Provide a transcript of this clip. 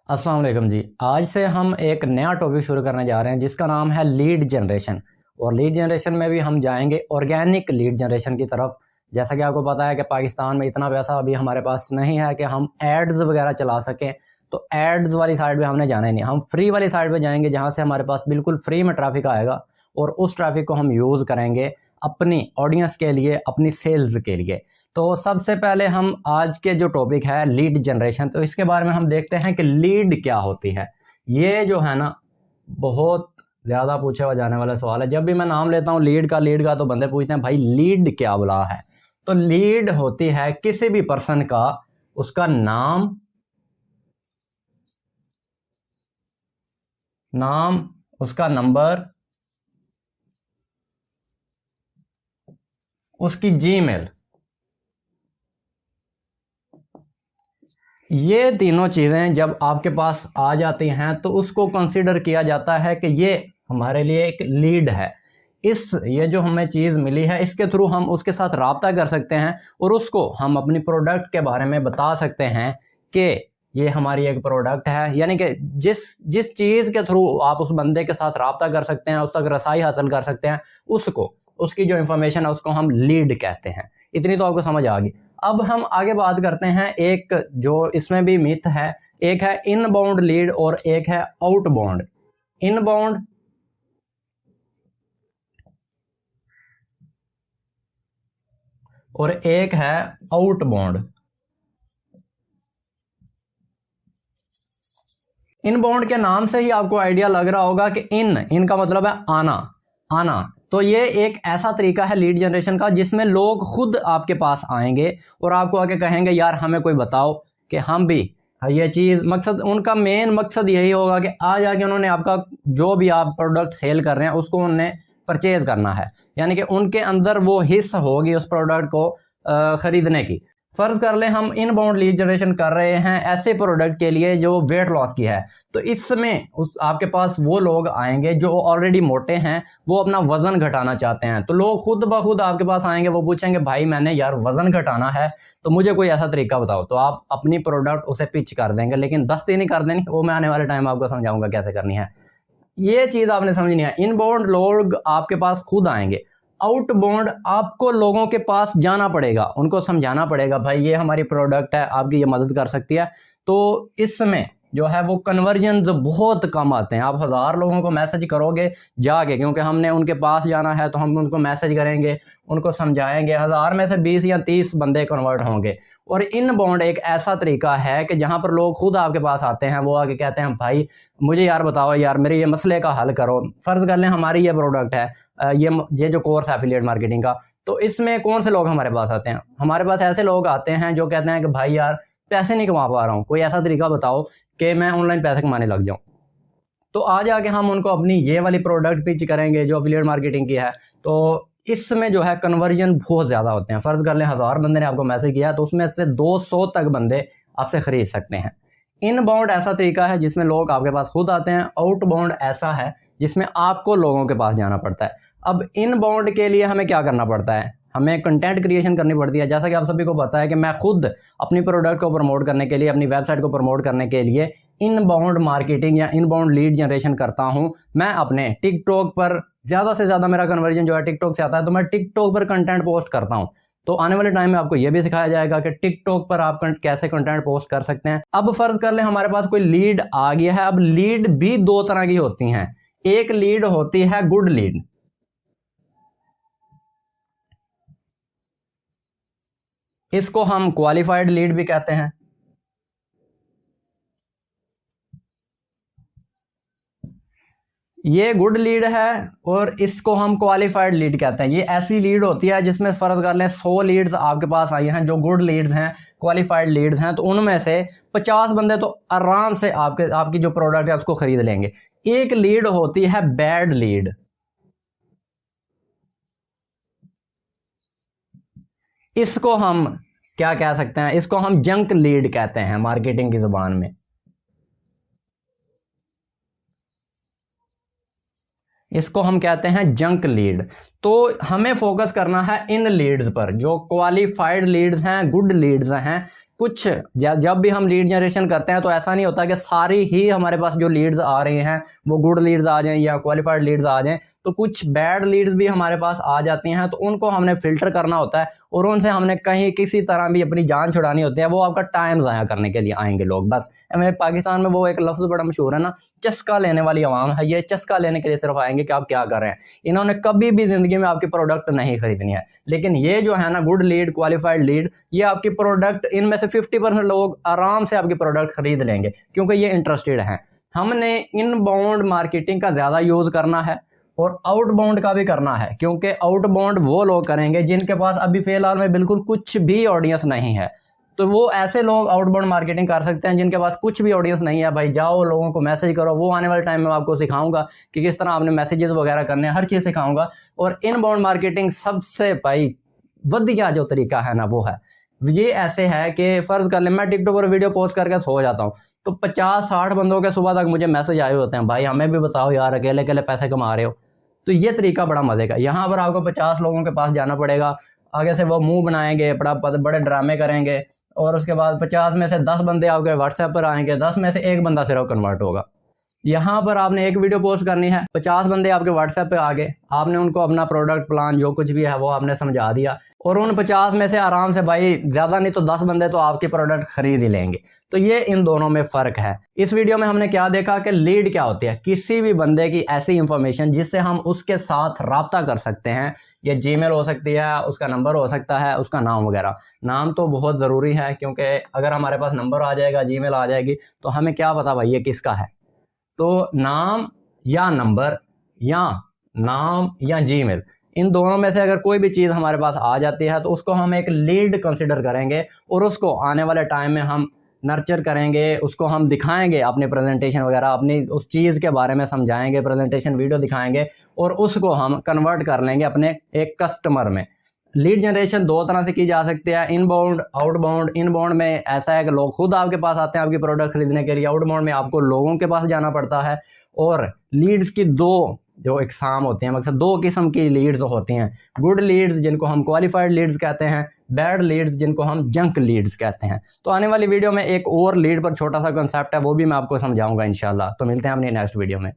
अस्सलाम वालेकुम जी। आज से हम एक नया टॉपिक शुरू करने जा रहे हैं जिसका नाम है लीड जनरेशन। और लीड जनरेशन में भी हम जाएंगे ऑर्गेनिक लीड जनरेशन की तरफ। जैसा कि आपको पता है कि पाकिस्तान में इतना पैसा अभी हमारे पास नहीं है कि हम एड्स वगैरह चला सकें, तो एड्स वाली साइड पे हमने जाना ही नहीं। हम फ्री वाली साइड पे जाएंगे जहाँ से हमारे पास बिल्कुल फ्री में ट्रैफिक आएगा और उस ट्रैफिक को हम यूज़ करेंगे अपनी ऑडियंस के लिए, अपनी सेल्स के लिए। तो सबसे पहले हम आज के जो टॉपिक है लीड जनरेशन, तो इसके बारे में हम देखते हैं कि लीड क्या होती है। ये जो है ना बहुत ज़्यादा पूछा हुआ जाने वाला सवाल है। जब भी मैं नाम लेता हूँ लीड का तो बंदे पूछते हैं भाई लीड क्या बुला है। तो लीड होती है किसी भी पर्सन का, उसका नाम, उसका नंबर, उसकी जीमेल, ये तीनों चीज़ें जब आपके पास आ जाती हैं तो उसको कंसीडर किया जाता है कि ये हमारे लिए एक लीड है। ये जो हमें चीज़ मिली है इसके थ्रू हम उसके साथ रब्ता कर सकते हैं और उसको हम अपनी प्रोडक्ट के बारे में बता सकते हैं कि ये हमारी एक प्रोडक्ट है। यानी कि जिस चीज़ के थ्रू आप उस बंदे के साथ रब्ता कर सकते हैं, उस तक रसाई हासिल कर सकते हैं, उसकी जो इंफॉर्मेशन है उसको हम लीड कहते हैं। इतनी तो आपको समझ आ गई। अब हम आगे बात करते हैं, एक जो इसमें भी मिथ है, एक है इनबाउंड लीड और एक है आउटबाउंड। इनबाउंड और एक है आउटबाउंड। इनबाउंड के नाम से ही आपको आइडिया लग रहा होगा कि इन का मतलब है आना। तो ये एक ऐसा तरीका है लीड जनरेशन का जिसमें लोग खुद आपके पास आएंगे और आपको आके कहेंगे यार हमें कोई बताओ कि हम भी ये चीज़, मकसद उनका मेन मकसद यही होगा कि आज आके उन्होंने आपका जो भी आप प्रोडक्ट सेल कर रहे हैं उसको उन्होंने परचेज करना है। यानी कि उनके अंदर वो हिस्स होगी उस प्रोडक्ट को ख़रीदने की। फ़र्ज़ कर लें हम इनबाउंड लीड जनरेशन कर रहे हैं ऐसे प्रोडक्ट के लिए जो वेट लॉस की है, तो इसमें आपके पास वो लोग आएंगे जो ऑलरेडी मोटे हैं, वो अपना वज़न घटाना चाहते हैं। तो लोग खुद ब खुद आपके पास आएंगे, वो पूछेंगे भाई मैंने यार वज़न घटाना है तो मुझे कोई ऐसा तरीका बताओ। तो आप अपनी प्रोडक्ट उसे पिच कर देंगे, लेकिन दस्ती नहीं कर देनी, वो मैं आने वाले टाइम आपको समझाऊंगा कैसे करनी है। ये चीज़ आपने समझनी है। इनबाउंड लोग आपके पास खुद आएंगे। आउटबाउंड आपको लोगों के पास जाना पड़ेगा, उनको समझाना पड़ेगा भाई ये हमारी प्रोडक्ट है, आपकी ये मदद कर सकती है। तो इसमें जो है वो कन्वर्जन बहुत कम आते हैं। आप 1000 लोगों को मैसेज करोगे जाके, क्योंकि हमने उनके पास जाना है तो हम उनको मैसेज करेंगे, उनको समझाएंगे, 1000 में से 20 या 30 बंदे कन्वर्ट होंगे। और इनबाउंड एक ऐसा तरीका है कि जहाँ पर लोग खुद आपके पास आते हैं, वो आके कहते हैं भाई मुझे यार बताओ यार मेरे ये मसले का हल करो। फ़र्ज़ कर लें हमारी ये प्रोडक्ट है, ये जो कोर्स है एफिलिएट मार्केटिंग का, तो इसमें कौन से लोग हमारे पास आते हैं? हमारे पास ऐसे लोग आते हैं जो कहते हैं कि भाई यार पैसे नहीं कमा पा रहा हूँ, कोई ऐसा तरीका बताओ कि मैं ऑनलाइन पैसे कमाने लग जाऊँ। तो आज आके हम उनको अपनी ये वाली प्रोडक्ट पिच करेंगे जो एफिलिएट मार्केटिंग की है। तो इसमें जो है कन्वर्जन बहुत ज़्यादा होते हैं। फ़र्ज़ कर लें 1000 बंदे ने आपको मैसेज किया तो उसमें से 200 तक बंदे आपसे ख़रीद सकते हैं। इनबाउंड ऐसा तरीका है जिसमें लोग आपके पास खुद आते हैं। आउटबाउंड ऐसा है जिसमें आपको लोगों के पास जाना पड़ता है। अब इनबाउंड के लिए हमें क्या करना पड़ता है? हमें कंटेंट क्रिएशन करनी पड़ती है। जैसा कि आप सभी को पता है कि मैं खुद अपनी प्रोडक्ट को प्रमोट करने के लिए, अपनी वेबसाइट को प्रमोट करने के लिए इनबाउंड मार्केटिंग या इनबाउंड लीड जनरेशन करता हूं। मैं अपने टिकटॉक पर ज़्यादा से ज़्यादा मेरा कन्वर्जन जो है टिकटॉक से आता है, तो मैं टिकटॉक पर कंटेंट पोस्ट करता हूं। तो आने वाले टाइम में आपको यह भी सिखाया जाएगा कि टिकटॉक पर आप कैसे कंटेंट पोस्ट कर सकते हैं। अब फर्ज कर ले हमारे पास कोई लीड आ गया है। अब लीड भी दो तरह की होती हैं। एक लीड होती है गुड लीड, इसको हम क्वालिफाइड लीड भी कहते हैं। ये गुड लीड है और इसको हम क्वालिफाइड लीड कहते हैं। ये ऐसी लीड होती है जिसमें फर्ज कर लें 100 लीड्स आपके पास आई हैं जो गुड लीड्स हैं, क्वालिफाइड लीड्स हैं, तो उनमें से 50 बंदे तो आराम से आपकी जो प्रोडक्ट है उसको खरीद लेंगे। एक लीड होती है बैड लीड, इसको हम क्या कह सकते हैं? इसको हम जंक लीड कहते हैं मार्केटिंग की जुबान में। इसको हम कहते हैं जंक लीड। तो हमें फोकस करना है इन लीड्स पर जो क्वालिफाइड लीड्स हैं, गुड लीड्स हैं, कुछ जब भी हम लीड जनरेशन करते हैं तो ऐसा नहीं होता कि सारी ही हमारे पास जो लीड्स आ रही हैं वो गुड लीड्स आ जाएं या क्वालिफाइड लीड्स आ जाएं, तो कुछ बैड लीड्स भी हमारे पास आ जाती हैं, तो उनको हमने फ़िल्टर करना होता है और उनसे हमने कहीं किसी तरह भी अपनी जान छुड़ानी होती है। वो आपका टाइम ज़ाया करने के लिए आएंगे लोग। बस हमें पाकिस्तान में वो एक लफ्ज़ बड़ा मशहूर है ना, चस्का लेने वाली आवाम है, ये चस्का लेने के लिए सिर्फ आएंगे कि आप क्या कर रहे हैं। इन्होंने कभी भी ज़िंदगी में आपकी प्रोडक्ट नहीं खरीदनी है। लेकिन ये जो है ना गुड लीड, क्वालिफाइड लीड, ये आपकी प्रोडक्ट, इनमें से 50% लोग आराम से आपकी प्रोडक्ट खरीद लेंगे क्योंकि ये इंटरेस्टेड हैं। हमने इनबाउंड मार्केटिंग का ज़्यादा यूज़ करना है और आउटबाउंड का भी करना है, क्योंकि आउटबाउंड वो लोग करेंगे जिनके पास अभी फ़िलहाल में बिल्कुल कुछ भी ऑडियंस नहीं है। तो वो ऐसे लोग आउटबाउंड मार्केटिंग कर सकते हैं जिनके पास कुछ भी ऑडियंस नहीं है। भाई जाओ लोगों को मैसेज करो, वो आने वाले टाइम में आपको सिखाऊंगा कि किस तरह आपने मैसेजेस वगैरह करने हैं, हर चीज़ सिखाऊंगा। और इनबाउंड मार्केटिंग सबसे भाई वधिया जो तरीका है ना वो है, ये ऐसे है कि फ़र्ज़ कर ले मैं टिकटॉक पर वीडियो पोस्ट करके सो जाता हूँ तो 50-60 बंदों के सुबह तक मुझे मैसेज आए होते हैं, भाई हमें भी बताओ यार, अकेले अकेले पैसे कमा रहे हो। तो ये तरीका बड़ा मज़े का। यहाँ पर आपको 50 लोगों के पास जाना पड़ेगा, आगे से वो मुंह बनाएंगे, बड़े ड्रामे करेंगे और उसके बाद 50 में से 10 बंदे आपके व्हाट्सएप पर आएंगे, 10 में से एक बंदा सिर्फ कन्वर्ट होगा। यहाँ पर आपने एक वीडियो पोस्ट करनी है, 50 बंदे आपके व्हाट्सएप पे आ गए, आपने उनको अपना प्रोडक्ट प्लान जो कुछ भी है वो आपने समझा दिया और उन 50 में से आराम से भाई ज़्यादा नहीं तो 10 बंदे तो आपके प्रोडक्ट खरीद ही लेंगे। तो ये इन दोनों में फ़र्क है। इस वीडियो में हमने क्या देखा कि लीड क्या होती है, किसी भी बंदे की ऐसी इंफॉर्मेशन जिससे हम उसके साथ रब्ता कर सकते हैं। ये जीमेल हो सकती है, उसका नंबर हो सकता है, उसका नाम वगैरह। नाम तो बहुत ज़रूरी है क्योंकि अगर हमारे पास नंबर आ जाएगा, जीमेल आ जाएगी तो हमें क्या पता भाई ये किसका है। तो नाम या नंबर या जीमेल, इन दोनों में से अगर कोई भी चीज़ हमारे पास आ जाती है तो उसको हम एक लीड कंसिडर करेंगे और उसको आने वाले टाइम में हम नर्चर करेंगे, उसको हम दिखाएंगे अपने प्रेजेंटेशन वगैरह, अपनी उस चीज़ के बारे में समझाएंगे, प्रेजेंटेशन वीडियो दिखाएंगे और उसको हम कन्वर्ट कर लेंगे अपने एक कस्टमर में। लीड जनरेशन दो तरह से की जा सकती है, इनबाउंड, आउटबाउंड। इनबाउंड में ऐसा है कि लोग खुद आपके पास आते हैं आपकी प्रोडक्ट खरीदने के लिए, आउटबाउंड में आपको लोगों के पास जाना पड़ता है। और लीड्स की दो जो इकसाम होते हैं, मकसद दो किस्म की लीड्स होती हैं, गुड लीड्स जिनको हम क्वालिफाइड लीड्स कहते हैं, बैड लीड्स जिनको हम जंक लीड्स कहते हैं। तो आने वाली वीडियो में एक और लीड पर छोटा सा कंसेप्ट है, वो भी मैं आपको समझाऊंगा इंशाल्लाह। तो मिलते हैं अपनी नेक्स्ट वीडियो में।